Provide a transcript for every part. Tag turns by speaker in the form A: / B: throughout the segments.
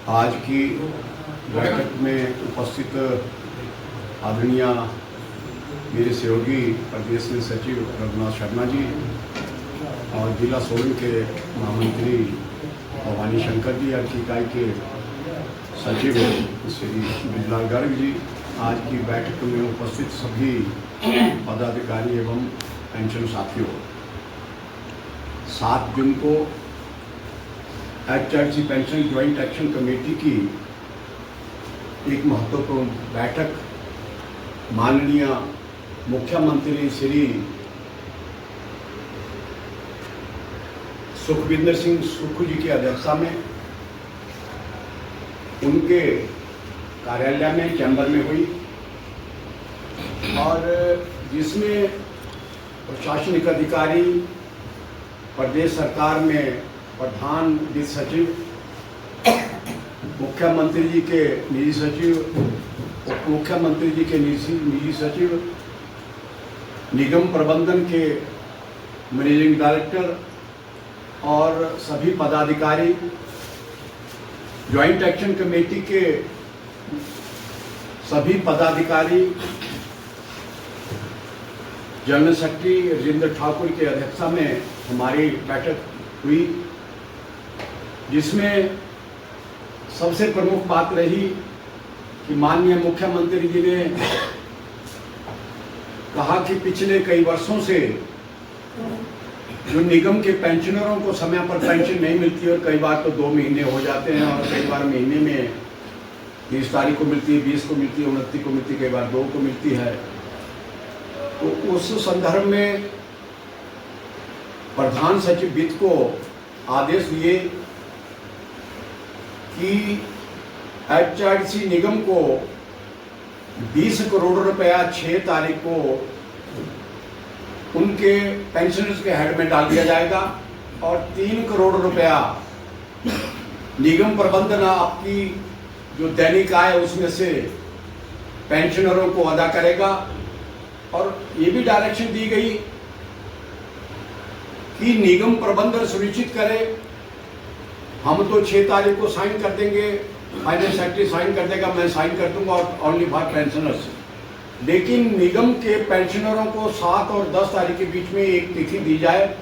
A: आज की बैठक में उपस्थित आदरणीय मेरे सहयोगी प्रदेश में सचिव रघुनाथ शर्मा जी और जिला सोलन के महामंत्री भवानी शंकर जी, अर्थ इकाई के सचिव श्री बिजलाल गर्ग जी, आज की बैठक में उपस्थित सभी पदाधिकारी एवं पेंशन साथियों, 7 जून को HRC pension joint action committee की एक महत्वपूर्ण बैठक माननीय मुख्यमंत्री श्री सुखविंदर सिंह सुक्खू जी की अध्यक्षता में उनके कार्यालय में चैम्बर में हुई और जिसमें प्रशासनिक अधिकारी, प्रदेश सरकार में प्रधान वित्त सचिव, मुख्यमंत्री जी के निजी सचिव, उप मुख्यमंत्री जी के निजी सचिव, निगम प्रबंधन के मैनेजिंग डायरेक्टर और सभी पदाधिकारी, ज्वाइंट एक्शन कमेटी के सभी पदाधिकारी, जनरल सेक्रेटरी राजेंद्र ठाकुर की अध्यक्षता में हमारी बैठक हुई, जिसमें सबसे प्रमुख बात रही कि माननीय मुख्यमंत्री जी ने कहा कि पिछले कई वर्षों से जो निगम के पेंशनरों को समय पर पेंशन नहीं मिलती और कई बार तो 2 महीने हो जाते हैं और कई बार महीने में 30 तारीख को मिलती है, 20 को मिलती है, 29 को मिलती है, कई बार 2 को मिलती है। तो उस संदर्भ में प्रधान सचिव वित्त को आदेश दिए कि HRC निगम को 20 करोड़ रुपया 6 तारीख को उनके पेंशनर्स के हेड में डाल दिया जाएगा और 3 करोड़ रुपया निगम प्रबंधन आपकी जो दैनिक आय उसमें से पेंशनरों को अदा करेगा। और ये भी डायरेक्शन दी गई कि निगम प्रबंधन सुनिश्चित करे, हम तो 6 तारीख को साइन कर देंगे, फाइनेंस सेक्रेटरी साइन कर देगा, मैं साइन कर दूंगा और ओनली फॉर पेंशनर्स, लेकिन निगम के पेंशनरों को 7 और 10 तारीख के बीच में एक तिथि दी जाए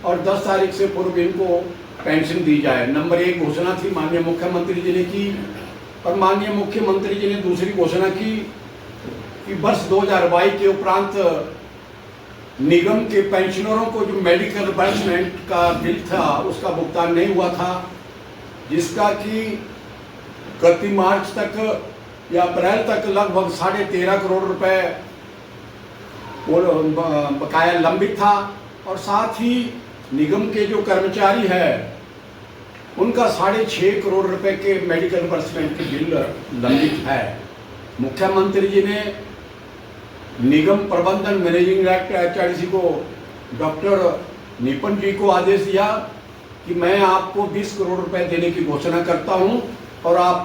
A: और 10 तारीख से पूर्व इनको पेंशन दी जाए। नंबर 1 घोषणा थी माननीय मुख्यमंत्री जी ने की और माननीय मुख्यमंत्री जी ने दूसरी घोषणा की कि वर्ष 2022 के उपरांत निगम के पेंशनरों को जो मेडिकल रिबर्समेंट का बिल था उसका भुगतान नहीं हुआ था, जिसका कि गत मार्च तक या अप्रैल तक लगभग 13.5 करोड़ रुपए बकाया लंबित था और साथ ही निगम के जो कर्मचारी है उनका 6.5 करोड़ रुपए के मेडिकल रिबर्समेंट के बिल लंबित है। मुख्यमंत्री जी ने निगम प्रबंधन मैनेजिंग डायरेक्टर HRC को डॉक्टर निपन जी को आदेश दिया कि मैं आपको 20 करोड़ रुपए देने की घोषणा करता हूं और आप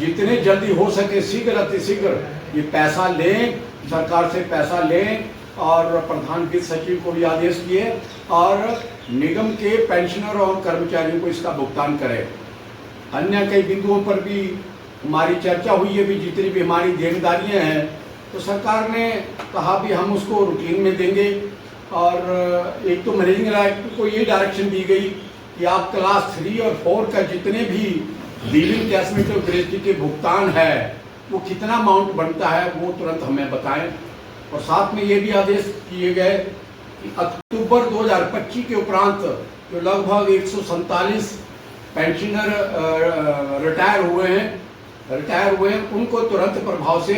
A: जितने जल्दी हो सके शीघ्र अतिशीघ्र ये पैसा लें, सरकार से पैसा लें। और प्रधान वित्त सचिव को भी आदेश दिए और निगम के पेंशनर और कर्मचारियों को इसका भुगतान करें। अन्य कई बिंदुओं पर भी हमारी चर्चा हुई है, भी जितनी भी हमारी देनदारियां हैं तो सरकार ने कहा भी हम उसको रूटीन में देंगे। और एक तो मैनेजिंग डायरेक्टर को ये डायरेक्शन दी गई कि आप क्लास 3 और 4 का जितने भी बिलिंग कैशमेंट और ग्रेजुटी के भुगतान है वो कितना अमाउंट बनता है वो तुरंत हमें बताएं। और साथ में ये भी आदेश किए गए कि अक्टूबर 2025 के उपरांत जो लगभग 147 पेंशनर रिटायर हुए हैं उनको तुरंत प्रभाव से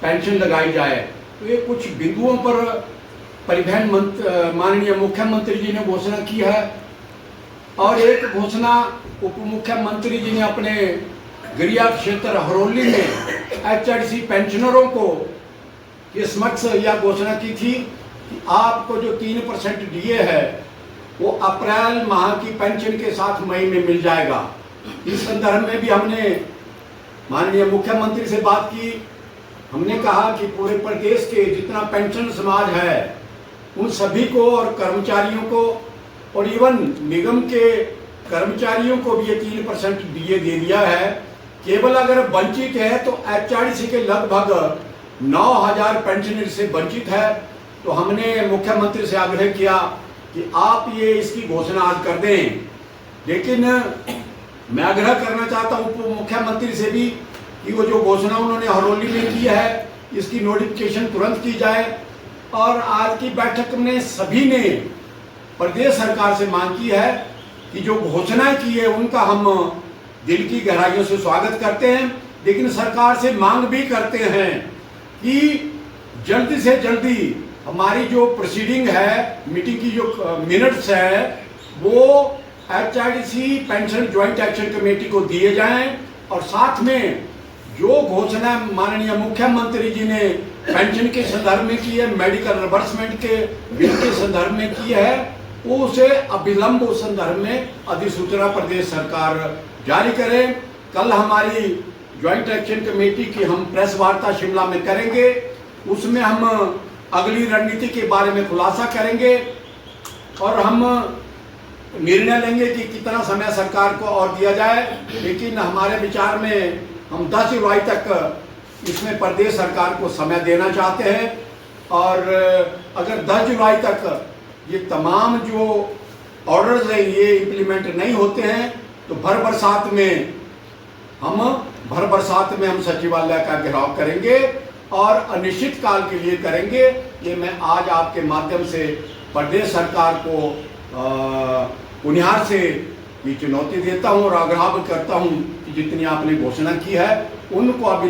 A: पेंशन लगाई जाए। तो ये कुछ बिंदुओं पर परिवहन माननीय मुख्यमंत्री जी ने घोषणा की है। और एक घोषणा उप मुख्यमंत्री जी ने अपने गृह क्षेत्र हरोली में HRC पेंशनरों को के समक्ष यह घोषणा की थी कि आपको जो 3% DA है वो अप्रैल माह की पेंशन के साथ मई में मिल जाएगा। इस संदर्भ में भी हमने माननीय मुख्यमंत्री से बात की। हमने कहा कि पूरे प्रदेश के जितना पेंशन समाज है उन सभी को और कर्मचारियों को और इवन निगम के कर्मचारियों को भी ये 3% डीए दे दिया है। केवल अगर वंचित है तो एचआरडीसी के लगभग 9,000 पेंशनर से वंचित है। तो हमने मुख्यमंत्री से आग्रह किया कि आप ये इसकी घोषणा आज कर दें। लेकिन मैं आग्रह करना चाहता हूँ उप मुख्यमंत्री से भी कि वो जो घोषणा उन्होंने हरौली में की है इसकी नोटिफिकेशन तुरंत की जाए। और आज की बैठक में सभी ने प्रदेश सरकार से मांग की है कि जो घोषणा की है उनका हम दिल की गहराइयों से स्वागत करते हैं, लेकिन सरकार से मांग भी करते हैं कि जल्दी से जल्दी हमारी जो प्रोसीडिंग है, मीटिंग की जो मिनट्स है, वो HRDC pension joint action committee को दिए जाएं। और साथ में जो घोषणा माननीय मुख्यमंत्री जी ने पेंशन के संदर्भ में की है, मेडिकल रिबर्समेंट के बिल के संदर्भ में की है, उसे अविलंब उस संदर्भ में अधिसूचना प्रदेश सरकार जारी करे। कल हमारी ज्वाइंट एक्शन कमेटी की हम प्रेस वार्ता शिमला में करेंगे, उसमें हम अगली रणनीति के बारे में खुलासा करेंगे और हम निर्णय लेंगे कि कितना समय सरकार को और दिया जाए। लेकिन हमारे विचार में हम 10 जुलाई तक इसमें प्रदेश सरकार को समय देना चाहते हैं। और अगर 10 जुलाई तक ये तमाम जो ऑर्डर्स हैं ये इम्प्लीमेंट नहीं होते हैं तो भर बरसात में हम सचिवालय का घेराव करेंगे और अनिश्चित काल के लिए करेंगे। ये मैं आज आपके माध्यम से प्रदेश सरकार को पुनिहार से ये चुनौती देता हूँ और आग्रह करता हूँ कि जितनी आपने घोषणा की है उनको अभी